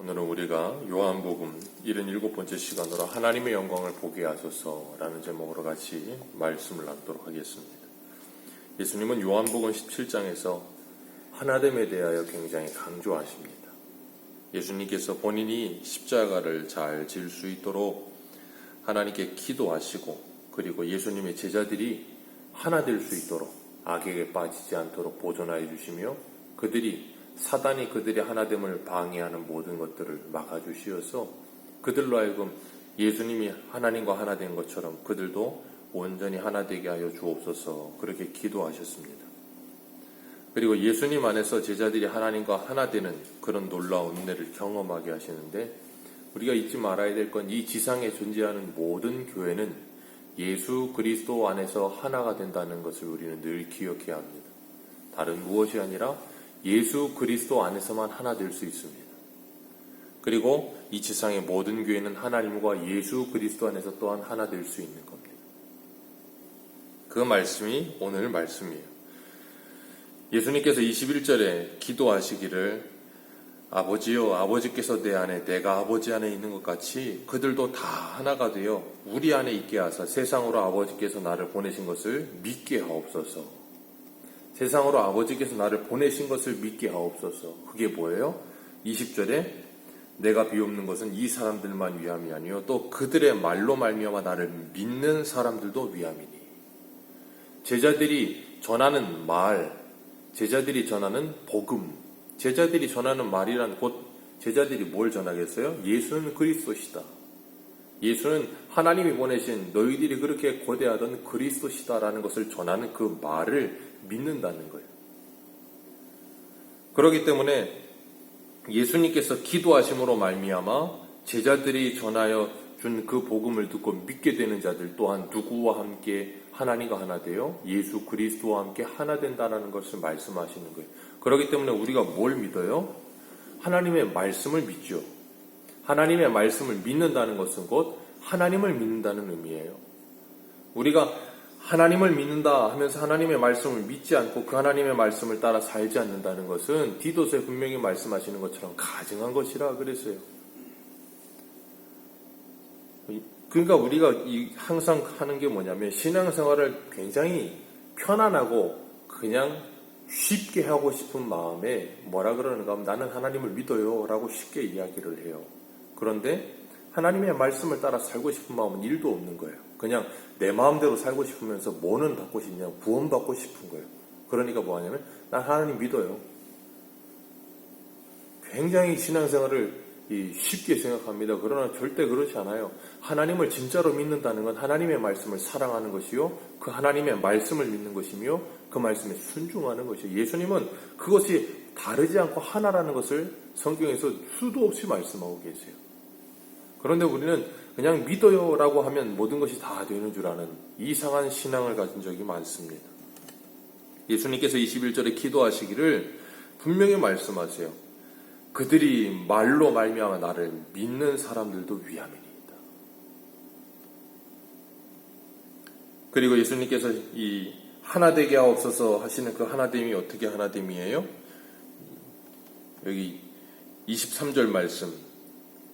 오늘은 우리가 요한복음 77번째 시간으로 하나님의 영광을 보게 하소서라는 제목으로 같이 말씀을 나누도록 하겠습니다. 예수님은 요한복음 17장에서 하나됨에 대하여 굉장히 강조하십니다. 예수님께서 본인이 십자가를 잘 질 수 있도록 하나님께 기도하시고, 그리고 예수님의 제자들이 하나 될 수 있도록 악에게 빠지지 않도록 보존하여 주시며, 사단이 그들의 하나됨을 방해하는 모든 것들을 막아주시어서 그들로 하여금 예수님이 하나님과 하나 된 것처럼 그들도 온전히 하나 되게 하여 주옵소서, 그렇게 기도하셨습니다. 그리고 예수님 안에서 제자들이 하나님과 하나 되는 그런 놀라운 은혜를 경험하게 하시는데, 우리가 잊지 말아야 될 건 이 지상에 존재하는 모든 교회는 예수 그리스도 안에서 하나가 된다는 것을 우리는 늘 기억해야 합니다. 다른 무엇이 아니라 예수 그리스도 안에서만 하나 될 수 있습니다. 그리고 이 지상의 모든 교회는 하나님과 예수 그리스도 안에서 또한 하나 될 수 있는 겁니다. 그 말씀이 오늘 말씀이에요. 예수님께서 21절에 기도하시기를, 아버지여, 아버지께서 내 안에 내가 아버지 안에 있는 것 같이 그들도 다 하나가 되어 우리 안에 있게 하사 세상으로 아버지께서 나를 보내신 것을 믿게 하옵소서. 세상으로 아버지께서 나를 보내신 것을 믿게 하옵소서. 그게 뭐예요? 20절에 내가 비옵는 것은 이 사람들만 위함이 아니요 또 그들의 말로 말미암아 나를 믿는 사람들도 위함이니. 제자들이 전하는 말, 제자들이 전하는 복음, 제자들이 전하는 말이란 곧 제자들이 뭘 전하겠어요? 예수는 그리스도시다. 예수는 하나님이 보내신 너희들이 그렇게 고대하던 그리스도시다라는 것을 전하는 그 말을 믿는다는 거예요. 그렇기 때문에 예수님께서 기도하심으로 말미암아 제자들이 전하여 준 그 복음을 듣고 믿게 되는 자들 또한 누구와 함께 하나님과 하나 되어 예수 그리스도와 함께 하나 된다는 것을 말씀하시는 거예요. 그렇기 때문에 우리가 뭘 믿어요? 하나님의 말씀을 믿죠. 하나님의 말씀을 믿는다는 것은 곧 하나님을 믿는다는 의미예요. 우리가 하나님을 믿는다 하면서 하나님의 말씀을 믿지 않고 그 하나님의 말씀을 따라 살지 않는다는 것은 디도서에 분명히 말씀하시는 것처럼 가증한 것이라 그랬어요. 그러니까 우리가 항상 하는 게 뭐냐면, 신앙생활을 굉장히 편안하고 그냥 쉽게 하고 싶은 마음에 뭐라 그러는가 하면, 나는 하나님을 믿어요 라고 쉽게 이야기를 해요. 그런데 하나님의 말씀을 따라 살고 싶은 마음은 1도 없는 거예요. 그냥 내 마음대로 살고 싶으면서 뭐는 받고 싶냐? 구원 받고 싶은 거예요. 그러니까 뭐 하냐면, 난 하나님 믿어요. 굉장히 신앙생활을 쉽게 생각합니다. 그러나 절대 그렇지 않아요. 하나님을 진짜로 믿는다는 건 하나님의 말씀을 사랑하는 것이요, 그 하나님의 말씀을 믿는 것이며 그 말씀에 순종하는 것이요. 예수님은 그것이 다르지 않고 하나라는 것을 성경에서 수도 없이 말씀하고 계세요. 그런데 우리는 그냥 믿어요 라고 하면 모든 것이 다 되는 줄 아는 이상한 신앙을 가진 적이 많습니다. 예수님께서 21절에 기도하시기를 분명히 말씀하세요. 그들이 말로 말미암아 나를 믿는 사람들도 위함이니이다. 그리고 예수님께서 이 하나 되게 하옵소서 하시는 그 하나됨이 어떻게 하나됨이에요? 여기 23절 말씀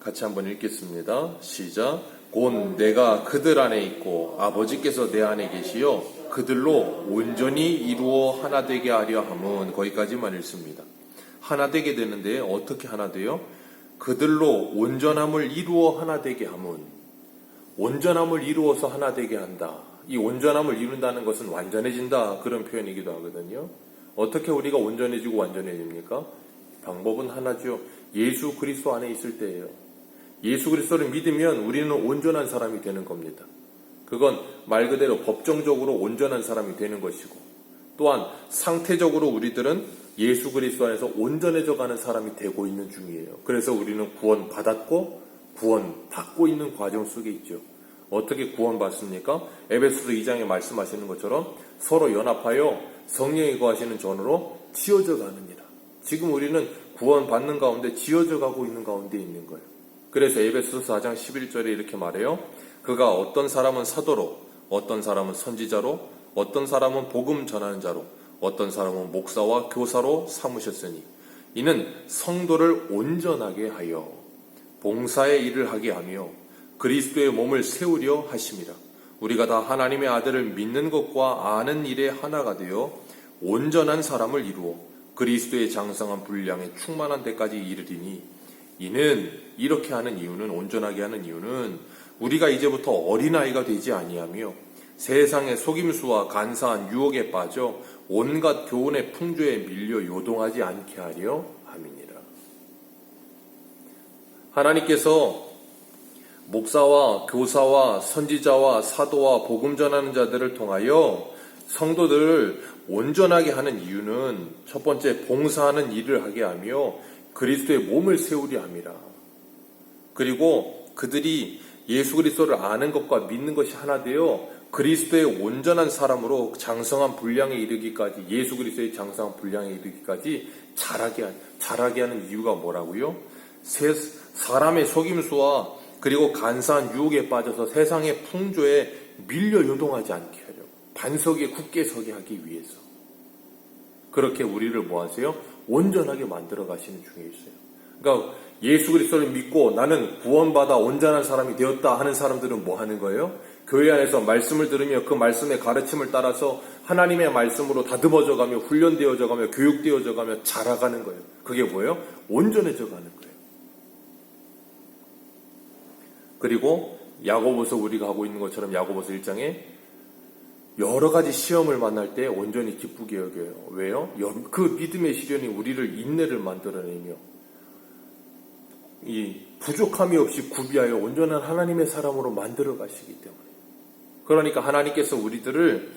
같이 한번 읽겠습니다. 시작. 곧 내가 그들 안에 있고 아버지께서 내 안에 계시어 그들로 온전히 이루어 하나 되게 하려 함은, 거기까지만 읽습니다. 하나 되게 되는데 어떻게 하나 돼요? 그들로 온전함을 이루어 하나 되게 함은, 온전함을 이루어서 하나 되게 한다. 이 온전함을 이룬다는 것은 완전해진다, 그런 표현이기도 하거든요. 어떻게 우리가 온전해지고 완전해집니까? 방법은 하나죠. 예수 그리스도 안에 있을 때예요. 예수 그리스도를 믿으면 우리는 온전한 사람이 되는 겁니다. 그건 말 그대로 법정적으로 온전한 사람이 되는 것이고, 또한 상태적으로 우리들은 예수 그리스도 안에서 온전해져 가는 사람이 되고 있는 중이에요. 그래서 우리는 구원받았고 구원받고 있는 과정 속에 있죠. 어떻게 구원받습니까? 에베소서 2장에 말씀하시는 것처럼 서로 연합하여 성령이 거하시는 전으로 지어져 가느니라. 지금 우리는 구원받는 가운데 지어져 가고 있는 가운데 있는 거예요. 그래서 에베소서 4장 11절에 이렇게 말해요. 그가 어떤 사람은 사도로, 어떤 사람은 선지자로, 어떤 사람은 복음 전하는 자로, 어떤 사람은 목사와 교사로 삼으셨으니 이는 성도를 온전하게 하여 봉사의 일을 하게 하며 그리스도의 몸을 세우려 하심이라. 우리가 다 하나님의 아들을 믿는 것과 아는 일에 하나가 되어 온전한 사람을 이루어 그리스도의 장성한 분량에 충만한 데까지 이르리니, 이는 이렇게 하는 이유는, 온전하게 하는 이유는 우리가 이제부터 어린아이가 되지 아니하며 세상의 속임수와 간사한 유혹에 빠져 온갖 교훈의 풍조에 밀려 요동하지 않게 하려 함이니라. 하나님께서 목사와 교사와 선지자와 사도와 복음 전하는 자들을 통하여 성도들을 온전하게 하는 이유는 첫 번째, 봉사하는 일을 하게 하며 그리스도의 몸을 세우려 함이라. 그리고 그들이 예수 그리스도를 아는 것과 믿는 것이 하나 되어 그리스도의 온전한 사람으로 장성한 분량에 이르기까지, 예수 그리스도의 장성한 분량에 이르기까지 자라게 하는 이유가 뭐라고요? 사람의 속임수와 그리고 간사한 유혹에 빠져서 세상의 풍조에 밀려 요동하지 않게 하려고, 반석에 굳게 서게 하기 위해서 그렇게 우리를 뭐 하세요? 온전하게 만들어 가시는 중에 있어요. 그러니까 예수 그리스도를 믿고 나는 구원받아 온전한 사람이 되었다 하는 사람들은 뭐 하는 거예요? 교회 안에서 말씀을 들으며 그 말씀의 가르침을 따라서 하나님의 말씀으로 다듬어져 가며 훈련되어져 가며 교육되어져 가며 자라가는 거예요. 그게 뭐예요? 온전해져 가는 거예요. 그리고 야고보서, 우리가 하고 있는 것처럼 야고보서 1장에 여러 가지 시험을 만날 때 온전히 기쁘게 여겨요. 왜요? 그 믿음의 시련이 우리를 인내를 만들어내며 이 부족함이 없이 구비하여 온전한 하나님의 사람으로 만들어 가시기 때문에. 그러니까 하나님께서 우리들을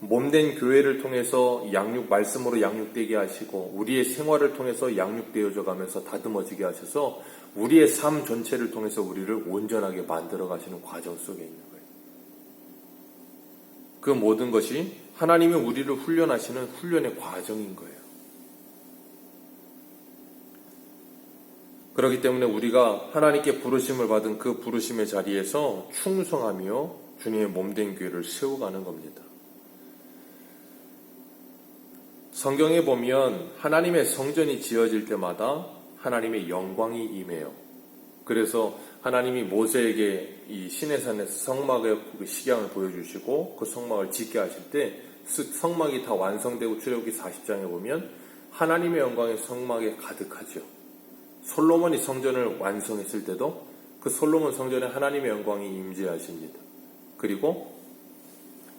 몸된 교회를 통해서 말씀으로 양육되게 하시고 우리의 생활을 통해서 양육되어져 가면서 다듬어지게 하셔서 우리의 삶 전체를 통해서 우리를 온전하게 만들어 가시는 과정 속에 있는 거예요. 그 모든 것이 하나님이 우리를 훈련하시는 훈련의 과정인 거예요. 그렇기 때문에 우리가 하나님께 부르심을 받은 그 부르심의 자리에서 충성하며 주님의 몸된 교회를 세워가는 겁니다. 성경에 보면 하나님의 성전이 지어질 때마다 하나님의 영광이 임해요. 그래서 하나님이 모세에게 이 시내산에서 성막의 식양을 보여주시고 그 성막을 짓게 하실 때 성막이 다 완성되고 출애굽기 40장에 보면 하나님의 영광이 성막에 가득하죠. 솔로몬이 성전을 완성했을 때도 그 솔로몬 성전에 하나님의 영광이 임재하십니다. 그리고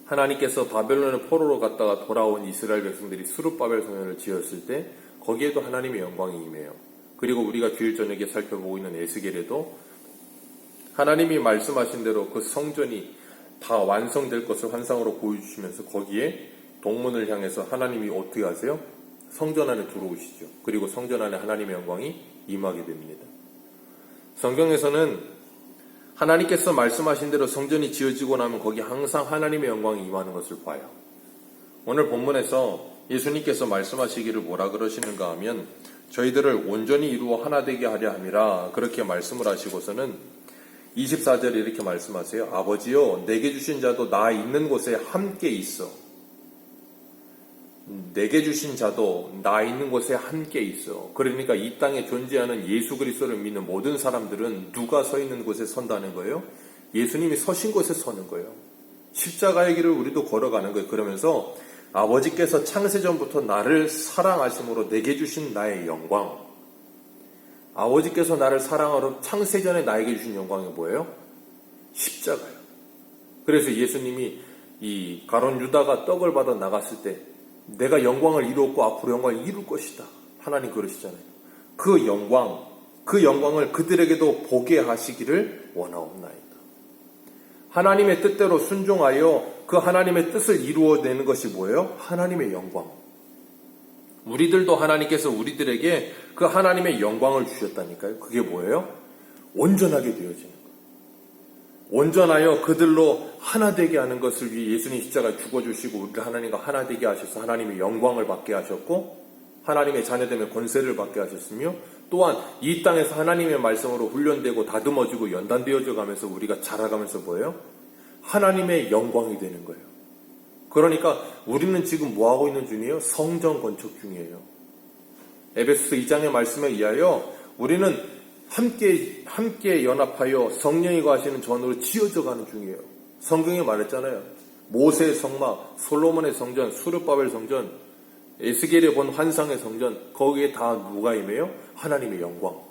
하나님께서 바벨론의 포로로 갔다가 돌아온 이스라엘 백성들이 스룹바벨 성전을 지었을 때 거기에도 하나님의 영광이 임해요. 그리고 우리가 주일 저녁에 살펴보고 있는 에스겔에도 하나님이 말씀하신 대로 그 성전이 다 완성될 것을 환상으로 보여주시면서 거기에 동문을 향해서 하나님이 어떻게 하세요? 성전 안에 들어오시죠. 그리고 성전 안에 하나님의 영광이 임하게 됩니다. 성경에서는 하나님께서 말씀하신 대로 성전이 지어지고 나면 거기 항상 하나님의 영광이 임하는 것을 봐요. 오늘 본문에서 예수님께서 말씀하시기를 뭐라 그러시는가 하면 저희들을 온전히 이루어 하나 되게 하려 함이라 그렇게 말씀을 하시고서는 24절에 이렇게 말씀하세요. 아버지여 내게 주신 자도 나 있는 곳에 함께 있어. 내게 주신 자도 나 있는 곳에 함께 있어. 그러니까 이 땅에 존재하는 예수 그리스도를 믿는 모든 사람들은 누가 서 있는 곳에 선다는 거예요? 예수님이 서신 곳에 서는 거예요. 십자가의 길을 우리도 걸어가는 거예요. 그러면서 아버지께서 창세전부터 나를 사랑하심으로 내게 주신 나의 영광, 아버지께서 나를 사랑하러 창세전에 나에게 주신 영광이 뭐예요? 십자가예요. 그래서 예수님이 이 가룟 유다가 떡을 받아 나갔을 때 내가 영광을 이루었고 앞으로 영광을 이룰 것이다. 하나님 그러시잖아요. 그 영광을 그들에게도 보게 하시기를 원하옵나이다. 하나님의 뜻대로 순종하여 그 하나님의 뜻을 이루어내는 것이 뭐예요? 하나님의 영광. 우리들도 하나님께서 우리들에게 그 하나님의 영광을 주셨다니까요. 그게 뭐예요? 온전하게 되어지는 거예요. 온전하여 그들로 하나 되게 하는 것을 위해 예수님 십자가에 죽어주시고 우리를 하나님과 하나 되게 하셔서 하나님의 영광을 받게 하셨고 하나님의 자녀됨의 권세를 받게 하셨으며 또한 이 땅에서 하나님의 말씀으로 훈련되고 다듬어지고 연단되어져 가면서 우리가 자라가면서 뭐예요? 하나님의 영광이 되는 거예요. 그러니까 우리는 지금 뭐하고 있는 중이에요? 성전 건축 중이에요. 에베소서 2장의 말씀에 의하여 우리는 함께 연합하여 성령이 거하시는 전으로 지어져 가는 중이에요. 성경에 말했잖아요. 모세의 성막, 솔로몬의 성전, 수르바벨 성전, 에스겔이 본 환상의 성전, 거기에 다 누가 임해요? 하나님의 영광.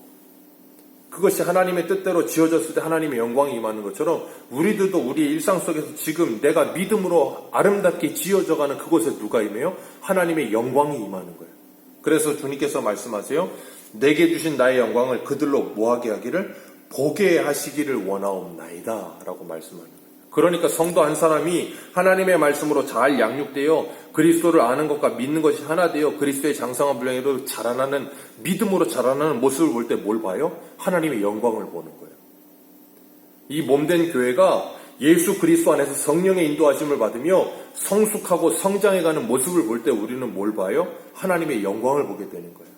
그것이 하나님의 뜻대로 지어졌을 때 하나님의 영광이 임하는 것처럼 우리들도 우리의 일상 속에서 지금 내가 믿음으로 아름답게 지어져가는 그곳에 누가 임해요? 하나님의 영광이 임하는 거예요. 그래서 주님께서 말씀하세요. 내게 주신 나의 영광을 그들로 뭐하게 하기를? 보게 하시기를 원하옵나이다 라고 말씀하는 거예요. 그러니까 성도 한 사람이 하나님의 말씀으로 잘 양육되어 그리스도를 아는 것과 믿는 것이 하나 되어 그리스도의 장성한 분량으로 자라나는, 믿음으로 자라나는 모습을 볼 때 뭘 봐요? 하나님의 영광을 보는 거예요. 이 몸된 교회가 예수 그리스도 안에서 성령의 인도하심을 받으며 성숙하고 성장해가는 모습을 볼 때 우리는 뭘 봐요? 하나님의 영광을 보게 되는 거예요.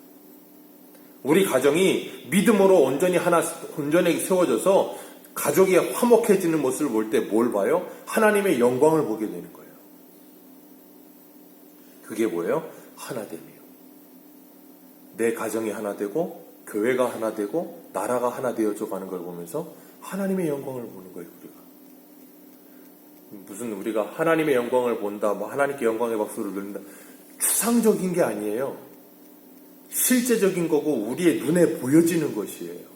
우리 가정이 믿음으로 온전히 세워져서 가족이 화목해지는 모습을 볼 때 뭘 봐요? 하나님의 영광을 보게 되는 거예요. 그게 뭐예요? 하나됨이에요. 내 가정이 하나 되고 교회가 하나 되고 나라가 하나 되어져 가는 걸 보면서 하나님의 영광을 보는 거예요. 우리가 무슨 우리가 하나님의 영광을 본다, 뭐 하나님께 영광의 박수를 누린다, 추상적인 게 아니에요. 실제적인 거고 우리의 눈에 보여지는 것이에요.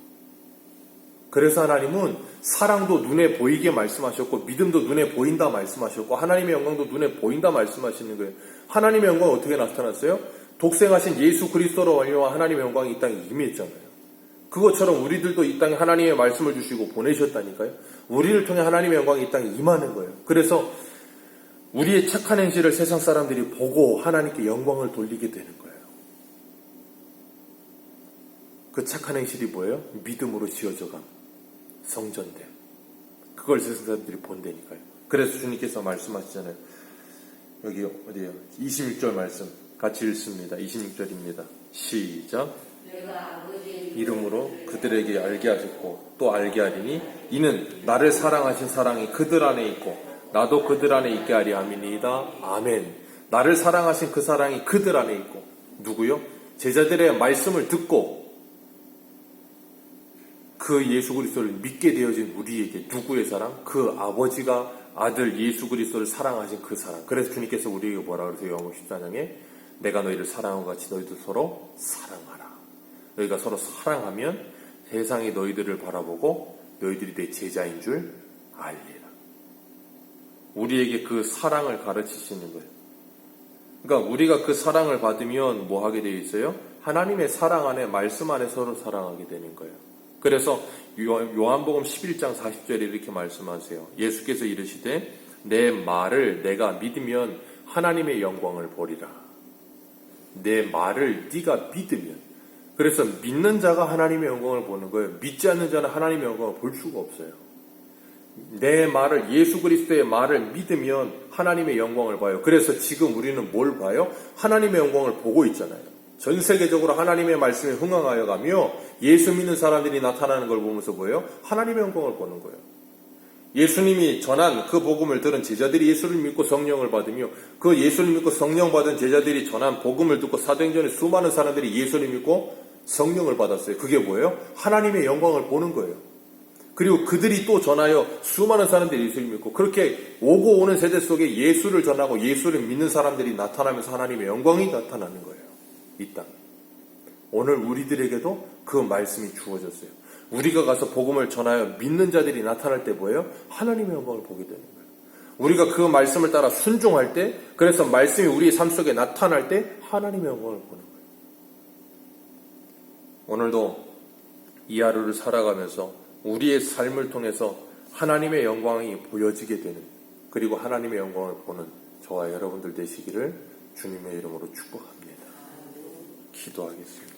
그래서 하나님은 사랑도 눈에 보이게 말씀하셨고 믿음도 눈에 보인다 말씀하셨고 하나님의 영광도 눈에 보인다 말씀하시는 거예요. 하나님의 영광은 어떻게 나타났어요? 독생하신 예수 그리스도로 말미암아 하나님의 영광이 이 땅에 임했잖아요. 그것처럼 우리들도 이 땅에 하나님의 말씀을 주시고 보내셨다니까요. 우리를 통해 하나님의 영광이 이 땅에 임하는 거예요. 그래서 우리의 착한 행실을 세상 사람들이 보고 하나님께 영광을 돌리게 되는 거예요. 그 착한 행실이 뭐예요? 믿음으로 지어져감, 성전됨. 그걸 세상 사람들이 본다니까요. 그래서 주님께서 말씀하시잖아요. 여기 어디에요? 26절 말씀 같이 읽습니다. 26절입니다. 시작. 이름으로 그들에게 알게 하셨고 또 알게 하리니 이는 나를 사랑하신 사랑이 그들 안에 있고 나도 그들 안에 있게 하리 함이니이다. 아멘. 나를 사랑하신 그 사랑이 그들 안에 있고 누구요? 제자들의 말씀을 듣고 그 예수 그리스도를 믿게 되어진 우리에게 누구의 사랑? 그 아버지가 아들 예수 그리스도를 사랑하신 그 사랑. 그래서 주님께서 우리에게 뭐라 그러세요? 요한복음 14장에 내가 너희를 사랑한 것 같이 너희도 서로 사랑하라. 너희가 서로 사랑하면 세상이 너희들을 바라보고 너희들이 내 제자인 줄 알리라. 우리에게 그 사랑을 가르치시는 거예요. 그러니까 우리가 그 사랑을 받으면 뭐 하게 되어 있어요? 하나님의 사랑 안에 말씀 안에 서로 사랑하게 되는 거예요. 그래서 요한복음 11장 40절에 이렇게 말씀하세요. 예수께서 이르시되 내 말을 내가 믿으면 하나님의 영광을 보리라. 내 말을 네가 믿으면. 그래서 믿는 자가 하나님의 영광을 보는 거예요. 믿지 않는 자는 하나님의 영광을 볼 수가 없어요. 내 말을, 예수 그리스도의 말을 믿으면 하나님의 영광을 봐요. 그래서 지금 우리는 뭘 봐요? 하나님의 영광을 보고 있잖아요. 전 세계적으로 하나님의 말씀에 흥황하여 가며 예수 믿는 사람들이 나타나는 걸 보면서 뭐예요? 하나님의 영광을 보는 거예요. 예수님이 전한 그 복음을 들은 제자들이 예수를 믿고 성령을 받으며 그 예수를 믿고 성령 받은 제자들이 전한 복음을 듣고 사도행전에 수많은 사람들이 예수를 믿고 성령을 받았어요. 그게 뭐예요? 하나님의 영광을 보는 거예요. 그리고 그들이 또 전하여 수많은 사람들이 예수를 믿고 그렇게 오고 오는 세대 속에 예수를 전하고 예수를 믿는 사람들이 나타나면서 하나님의 영광이 나타나는 거예요. 이 땅. 오늘 우리들에게도 그 말씀이 주어졌어요. 우리가 가서 복음을 전하여 믿는 자들이 나타날 때 뭐예요? 하나님의 영광을 보게 되는 거예요. 우리가 그 말씀을 따라 순종할 때, 그래서 말씀이 우리의 삶 속에 나타날 때 하나님의 영광을 보는 거예요. 오늘도 이 하루를 살아가면서 우리의 삶을 통해서 하나님의 영광이 보여지게 되는, 그리고 하나님의 영광을 보는 저와 여러분들 되시기를 주님의 이름으로 축복합니다. 기도하겠습니다.